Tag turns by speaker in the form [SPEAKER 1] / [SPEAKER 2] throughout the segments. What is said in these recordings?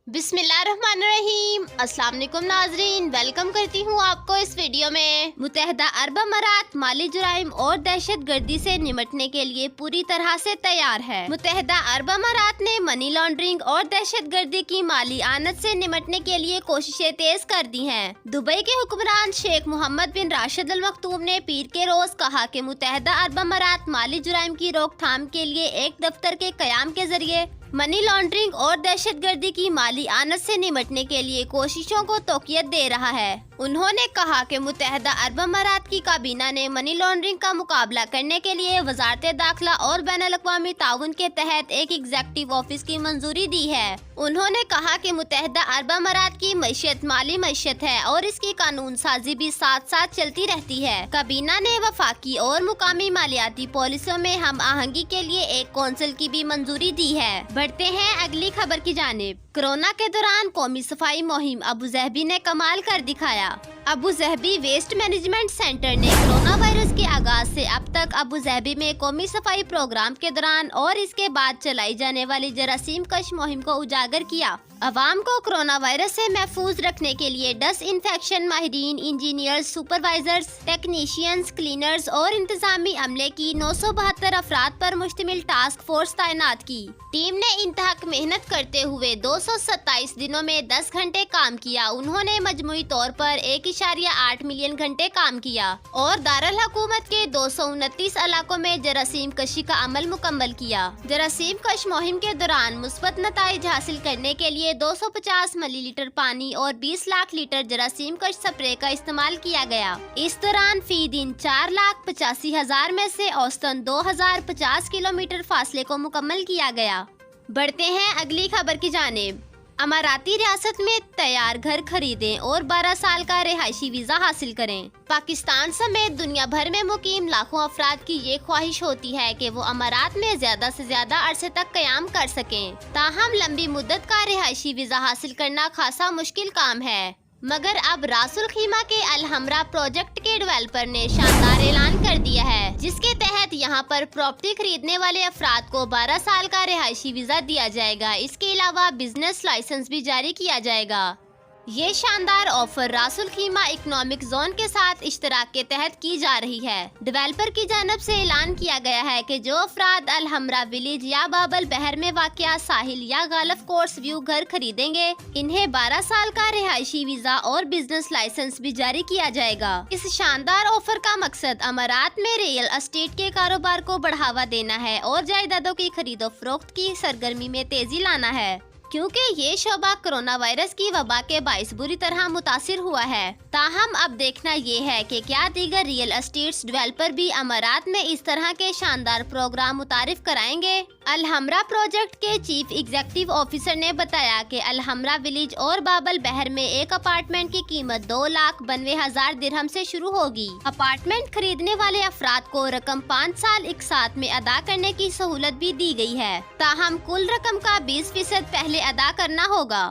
[SPEAKER 1] बिस्मिल्लाहिर्रहमानिर्रहीम। अस्सलाम वालेकुम नाजरीन, वेलकम करती हूँ आपको इस वीडियो में। मुत्तहिदा अरब अमारात माली जुराइम और दहशत गर्दी से निपटने के लिए पूरी तरह से तैयार है। मुत्तहिदा अरब अमारात ने मनी लॉन्ड्रिंग और दहशत गर्दी की माली आनत से निपटने के लिए कोशिशें तेज कर दी हैं। दुबई के हुक्मरान शेख मोहम्मद बिन राशिद अल मखतूम ने पीर के रोज कहा कि मुत्तहिदा अरब अमारात माली जुराइम की रोकथाम के लिए एक दफ्तर के कयाम के जरिए मनी लॉन्ड्रिंग और दहशत गर्दी की माली आनत से निपटने के लिए कोशिशों को तौक़ीयत दे रहा है। उन्होंने कहा कि मुत्तहिदा अरब अमारात की काबीना ने मनी लॉन्ड्रिंग का मुकाबला करने के लिए वजारत दाखिला और बैनुल-अक़वामी ताउन के तहत एक एग्जीक्यूटिव ऑफिस की मंजूरी दी है। उन्होंने कहा कि मुत्तहिदा अरब अमारात की मईशत माली मईशत है और इसकी कानून साजी भी साथ साथ चलती रहती है। काबीना ने वफाकी और मुकामी मालियाती पॉलिसियों में हम आहंगी के लिए एक कौंसिल की भी मंजूरी दी है। बढ़ते हैं अगली खबर की जानिब। कोरोना के दौरान कौमी सफाई मुहिम अबू ज़हबी ने कमाल कर दिखाया। Abu Dhabi waste management centre ने कोरोना वायरस के आगाज से अब तक अबू ज़हबी में कौमी सफाई प्रोग्राम के दौरान और इसके बाद चलाई जाने वाली जरासीम कश मुहिम को उजागर किया। अवाम को कोरोना वायरस से महफूज रखने के लिए डस्ट इन्फेक्शन माहिरीन, इंजीनियर्स, सुपरवाइजर्स, टेक्नीशियंस, क्लीनर्स और इंतजामी अमले की 972 अफराद पर मुश्तमिल टास्क फोर्स तैनात की। टीम ने इंतहाक मेहनत करते हुए 227 दिनों में 10 घंटे काम किया। उन्होंने मजमूई तौर पर 1.8 मिलियन घंटे काम किया और दारुल हुकूमत के 229 इलाकों में जरासीम कशी का अमल मुकम्मल किया। जरासीम कश मुहिम के दौरान मुस्बत नताइज हासिल करने के लिए 250 मिलीलीटर पानी और 20 लाख लीटर जरासीम कश स्प्रे का इस्तेमाल किया गया। इस दौरान फी दिन 4,85,000 में से औसतन 2,050 किलोमीटर फासले को मुकम्मल किया गया। बढ़ते हैं अगली खबर की जानिब। अमाराती रियासत में तैयार घर खरीदें और 12 साल का रिहायशी वीजा हासिल करें। पाकिस्तान समेत दुनिया भर में मुकीम लाखों अफराद की ये ख्वाहिश होती है कि वो अमारात में ज्यादा से ज्यादा अरसे तक कयाम कर सकें। ताहम लंबी मुद्दत का रिहायशी वीजा हासिल करना खासा मुश्किल काम है, मगर अब रासुल खीमा के अल हमरा प्रोजेक्ट के डेवलपर ने शानदार ऐलान कर दिया है, जिसके तहत यहां पर प्रॉपर्टी खरीदने वाले अफराद को 12 साल का रिहायशी वीजा दिया जाएगा। इसके अलावा बिजनेस लाइसेंस भी जारी किया जाएगा। ये शानदार ऑफर रासुल खीमा इकोनॉमिक जोन के साथ इश्तराक के तहत की जा रही है। डेवलपर की जानब से ऐलान किया गया है कि जो अफराद अल हमरा विलेज या बाबल बहर में वाक़िया साहिल या गालफ कोर्स व्यू घर खरीदेंगे, इन्हें 12 साल का रिहायशी वीजा और बिजनेस लाइसेंस भी जारी किया जाएगा। इस शानदार ऑफर का मकसद अमारात में रियल एस्टेट के कारोबार को बढ़ावा देना है और जायदादों की खरीदो फरोख्त की सरगर्मी में तेजी लाना है, क्योंकि ये शोबा कोरोना वायरस की वबा के बाइस बुरी तरह मुतासिर हुआ है। ताहम अब देखना ये है कि क्या दीगर रियल एस्टेट्स डेवलपर भी अमारात में इस तरह के शानदार प्रोग्राम मुतारिफ कराएंगे। अल हमरा प्रोजेक्ट के चीफ एग्जीक्यूटिव ऑफिसर ने बताया कि अल हमरा विलेज और बाबल बहर में एक अपार्टमेंट की कीमत 2,92,000 दिरहम से शुरू होगी। अपार्टमेंट खरीदने वाले अफराद को रकम 5 साल एक साथ में अदा करने की सहूलत भी दी गई है। ताहम कुल रकम का 20% पहले अदा करना होगा।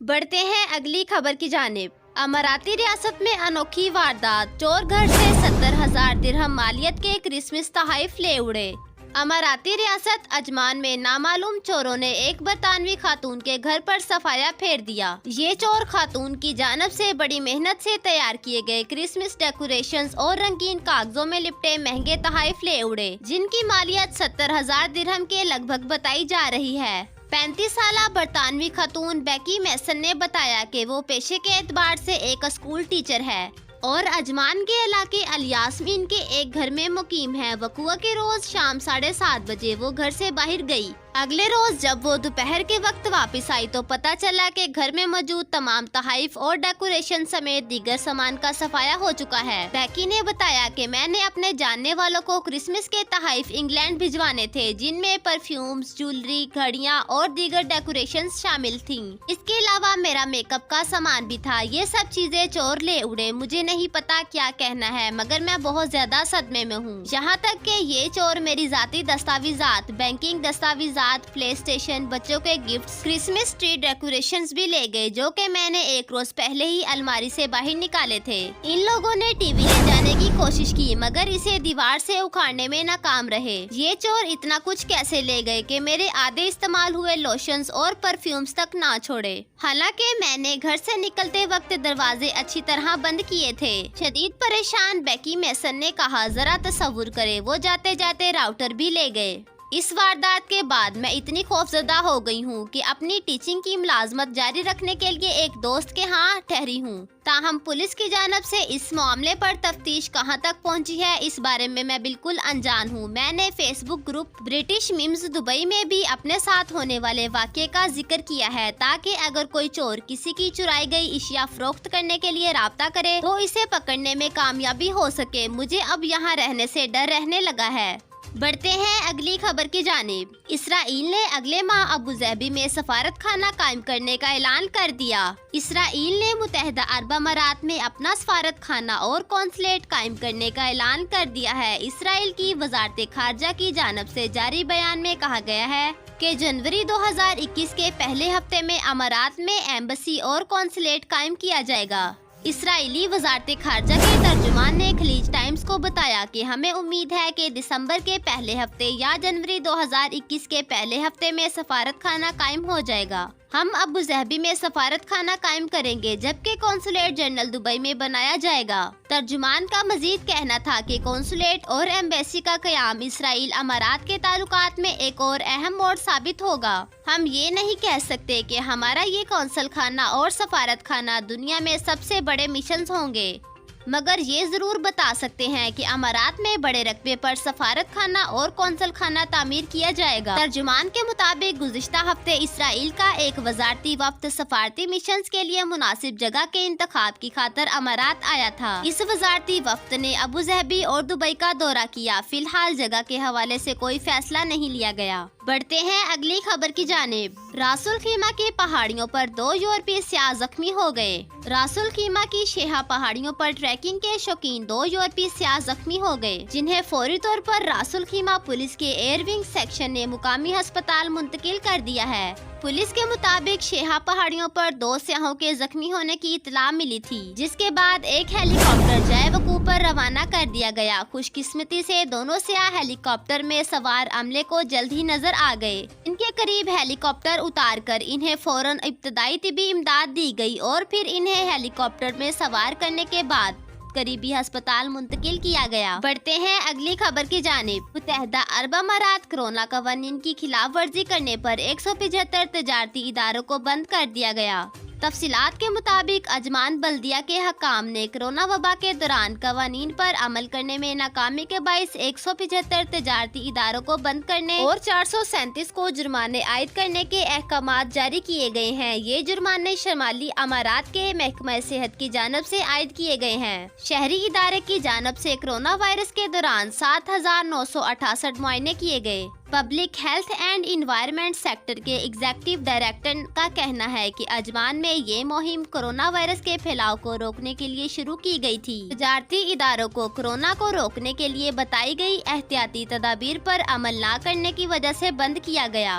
[SPEAKER 1] बढ़ते हैं अगली खबर की जानिब। अमाराती रियासत में अनोखी वारदात, चोर घर से 70,000 दिरहम मालियत के क्रिसमस तोहफे ले उड़े। अमाराती रियासत अजमान में नामालूम चोरों ने एक बरतानवी खातून के घर पर सफाया फेर दिया। ये चोर खातून की जानब से बड़ी मेहनत से तैयार किए गए क्रिसमस डेकोरेशंस और रंगीन कागजों में लिपटे महंगे तोहफे ले उड़े, जिनकी मालियत 70,000 दिरहम के लगभग बताई जा रही है। 35 साला बरतानवी खातून बेकी मैसन ने बताया कि वो पेशे के एतबार से एक स्कूल टीचर है और अजमान के इलाके अलियासमीन के एक घर में मुकीम है। वकुआ के रोज शाम 7:30 बजे वो घर से बाहर गई। अगले रोज जब वो दोपहर के वक्त वापस आई तो पता चला कि घर में मौजूद तमाम तोहफे और डेकोरेशन समेत दीगर सामान का सफाया हो चुका है। बेकी ने बताया कि मैंने अपने जानने वालों को क्रिसमस के तोहफे इंग्लैंड भिजवाने थे, जिनमें परफ्यूम्स, ज्वेलरी, घड़ियां और दीगर डेकोरेशन शामिल थीं। इसके अलावा मेरा मेकअप का सामान भी था। ये सब चीजें चोर ले उड़े। मुझे नहीं पता क्या कहना है, मगर मैं बहुत ज्यादा सदमे में हूँ। यहाँ तक कि ये चोर मेरी जाती दस्तावेजात, बैंकिंग दस्तावेजात, प्ले स्टेशन, बच्चों के गिफ्ट्स, क्रिसमस ट्री डेकोरेशंस भी ले गए, जो कि मैंने एक रोज पहले ही अलमारी से बाहर निकाले थे। इन लोगों ने टीवी ले जाने तोड़ने की कोशिश की मगर इसे दीवार से उखाड़ने में नाकाम रहे। ये चोर इतना कुछ कैसे ले गए कि मेरे आधे इस्तेमाल हुए लोशंस और परफ्यूम्स तक ना छोड़े। हालांकि मैंने घर से निकलते वक्त दरवाजे अच्छी तरह बंद किए थे। शदीद परेशान बेकी मेसन ने कहा, जरा तसव्वुर करे वो जाते जाते राउटर भी ले गए। इस वारदात के बाद मैं इतनी खौफजदा हो गई हूँ कि अपनी टीचिंग की मुलाजमत जारी रखने के लिए एक दोस्त के यहाँ ठहरी हूँ। ताहम पुलिस की जानब से इस मामले पर तफ्तीश कहाँ तक पहुँची है इस बारे में मैं बिल्कुल अनजान हूँ। मैंने Facebook group British memes Dubai में भी अपने साथ होने वाले वाक़े का जिक्र किया है ताकि अगर कोई चोर किसी की चुराई गई अशिया फरोख्त करने के लिए राब्ता करे तो इसे पकड़ने में कामयाबी हो सके। मुझे अब यहाँ रहने से डर रहने लगा है। बढ़ते हैं अगली खबर की जानिब। इसराइल ने अगले माह अबू ज़हबी में सफारत खाना कायम करने का ऐलान कर दिया। इसराइल ने मुत्तहिदा अरब अमारात में अपना सफारत खाना और कौंसलेट कायम करने का ऐलान कर दिया है। इसराइल की वजारत खारजा की जानब से जारी बयान में कहा गया है कि जनवरी 2021 के पहले हफ्ते में अमारात में एम्बेसी और कौंसलेट कायम किया जाएगा। इसराइली वजारत खारजा के तर्जुमान ने खलीज टाइम्स को बताया कि हमें उम्मीद है कि दिसंबर के पहले हफ्ते या जनवरी 2021 के पहले हफ्ते में सफारत खाना कायम हो जाएगा। हम अबू ज़हबी में सफारत खाना कायम करेंगे जबकि कौंसुलेट जनरल दुबई में बनाया जाएगा। तर्जुमान का मजीद कहना था कि कौंसुलेट और एम्बेसी का क़याम इसराइल अमारात के ताल्लुकात में एक और अहम मोड़ साबित होगा। हम ये नहीं कह सकते कि हमारा ये कौंसल खाना और सफारत खाना दुनिया में सबसे बड़े मिशंस होंगे, मगर ये जरूर बता सकते हैं कि अमारात में बड़े रकबे पर सफारत खाना और कौंसल खाना तामीर किया जाएगा। तर्जुमान के मुताबिक गुज़िश्ता हफ्ते इसराइल का एक वजारती वफ्द सफारती मिशंस के लिए मुनासिब जगह के इंतखाब की खातर अमारात आया था। इस वजारती वफ्द ने अबू ज़हबी और दुबई का दौरा किया। फिलहाल जगह के हवाले से कोई फैसला नहीं लिया गया। बढ़ते हैं अगली खबर की जानिब। रासुल खीमा की पहाड़ियों पर 2 यूरोपीय सियाह जख्मी हो गए। रासुल खीमा की शेहा पहाड़ियों पर ट्रैकिंग के शौकीन 2 यूरोपीय सियाह जख्मी हो गए, जिन्हें फौरी तौर पर रासुल खीमा पुलिस के एयर विंग सेक्शन ने मुकामी अस्पताल मुंतकिल कर दिया है। पुलिस के मुताबिक शेहा पहाड़ियों पर 2 सियाहों के जख्मी होने की इतला मिली थी, जिसके बाद एक हेलीकॉप्टर जय वकूफ पर रवाना कर दिया गया। खुशकिस्मती से दोनों सियाह हेलीकॉप्टर में सवार अमले को जल्द ही नजर आ गए। इनके करीब हेलीकॉप्टर उतारकर इन्हें फौरन इब्तदाई तिबी इमदाद दी गई और फिर इन्हें हेलीकॉप्टर में सवार करने के बाद करीबी अस्पताल मुंतकिल किया गया। बढ़ते हैं अगली खबर की जानिब। मुत्तहिदा अरब अमारात कोरोना कवानीन की खिलाफ वर्जी करने पर 175 तजारती इदारों को बंद कर दिया गया। तफसीलात के मुताबिक अजमान बल्दिया के हकाम ने कोरोना वबा के दौरान कवानीन पर अमल करने में नाकामी के बाइस 175 तजारती इदारों को बंद करने और 437 को जुर्माने आयद करने के अहकामात जारी किए गए हैं। ये जुर्माने शमाली अमारात के महकमा सेहत की जानब से आयद किए गए हैं। शहरी इदारे की जानब से कोरोना वायरस के दौरान 7,968 मुआयने किए गए। Public health and environment sector के एग्जीक्यूटिव डायरेक्टर का कहना है कि अजमान में ये मुहिम कोरोना वायरस के फैलाव को रोकने के लिए शुरू की गई थी। तजारती इदारों को कोरोना को रोकने के लिए बताई गई एहतियाती तदाबीर पर अमल न करने की वजह से बंद किया गया।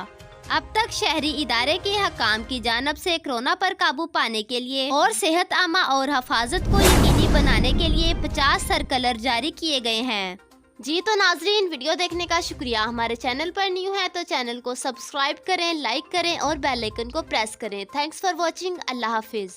[SPEAKER 1] अब तक शहरी इदारे के हकाम की जानब से कोरोना पर काबू पाने के लिए और सेहत आमा और हिफाजत को यकीनी बनाने के लिए 50 सर्कुलर जारी किए गए हैं। जी तो नाजरीन, वीडियो देखने का शुक्रिया। हमारे चैनल पर न्यू है तो चैनल को सब्सक्राइब करें, लाइक करें और बेल आइकन को प्रेस करें। Thanks for watching. Allah Hafiz.